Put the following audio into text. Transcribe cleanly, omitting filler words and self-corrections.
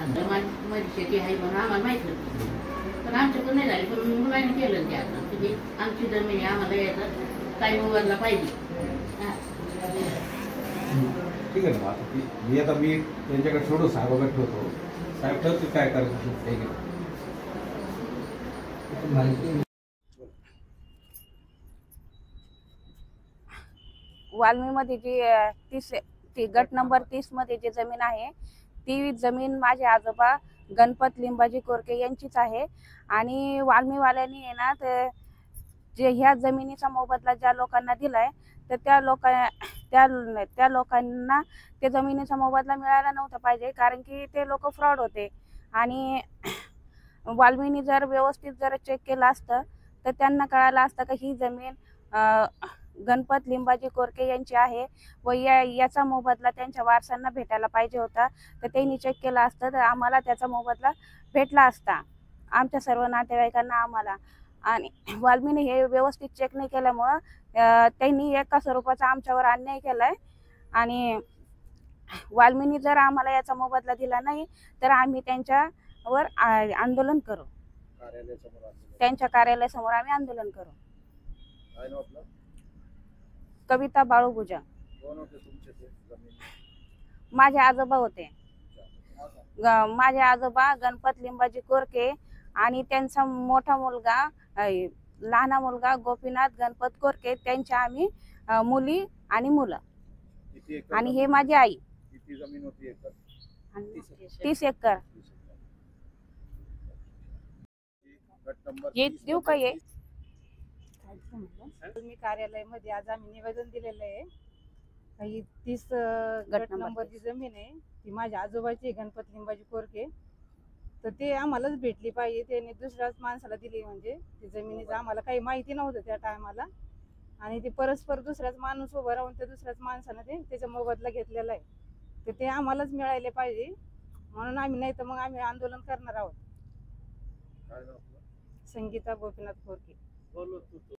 सांगतो माझी शेती आहे म्हणून आम्हाला माहित होतं, पण आमच्याकडून नाही झाली. पण मुलांनी केलं ते आता म्हणजे आमची जमीन आहे, आम्हाला यायचं काही मोबाईलला पाहिजे. ठीक आहे ना. आता मी त्यांच्याकडे थोडं साहेबाकडे ठेवतो. साहेब तर काय करायचं वाल्मीमध्ये जी ती गट नंबर 30 मध्ये जी जमीन आहे ती जमीन माझे आजोबा गणपत लिंबाजी कोरके यांचीच आहे. आणि वाल्मीवाल्यांनी आहे ना ते जे ह्या जमिनीचा मोबदला ज्या लोकांना दिलाय तर त्या लोकांना त्या जमिनीचा मोबदला मिळायला नव्हता पाहिजे, कारण की ते लोक फ्रॉड होते. आणि वाल्मीनी जर व्यवस्थित जर चेक केलं असतं तर त्यांना कळालं असतं की ही जमीन गणपत लिंबाजी कोरके यांची आहे व याचा मोबदला त्यांच्या वारसांना भेटायला पाहिजे होता. तर त्यांनी चेक केलं असतं तर आम्हाला त्याचा मोबदला भेटला असता, आमच्या सर्व नातेवाईकांना आम्हाला. आणि वाल्मीने हे व्यवस्थित चेक नाही केल्यामुळं त्यांनी एका स्वरूपाचा आमच्यावर अन्याय केलाय. आणि वाल्मीनी जर आम्हाला याचा मोबदला दिला नाही तर आम्ही त्यांच्यावर आंदोलन करू, त्यांच्या कार्यालयासमोर आम्ही आंदोलन करू. कविता बाळू भुजंग. माझे आजोबा होते. माझे आजोबा गणपत लिंबाजी कोरके आणि त्यांचा मोठा मुलगा लहान मुलगा गोपीनाथ गणपत कोरके, त्यांच्या आम्ही मुली आणि मुलं. आणि हे माझी आई. 30 एकर. ये देऊ का ये? मी कार्यालयामध्ये आज आम्ही निवेदन दिलेलं आहे. ही 30 गट नंबरची जमीन आहे ती माझ्या आजोबाची गणपत लिंबाजी कोरके. तर ते आम्हालाच भेटली पाहिजे. त्याने दुसऱ्याच माणसाला दिली, म्हणजे ती जमिनीचं आम्हाला काही माहिती नव्हतं त्या टायमाला. आणि ते परस्पर दुसऱ्याच माणूस उभं राहून त्या दुसऱ्याच माणसानं ते त्याचा मोबदला घेतलेला आहे. तर ते आम्हालाच मिळायला पाहिजे, म्हणून आम्ही, नाही तर मग आम्ही आंदोलन करणार आहोत. संगीता गोपीनाथ कोरके.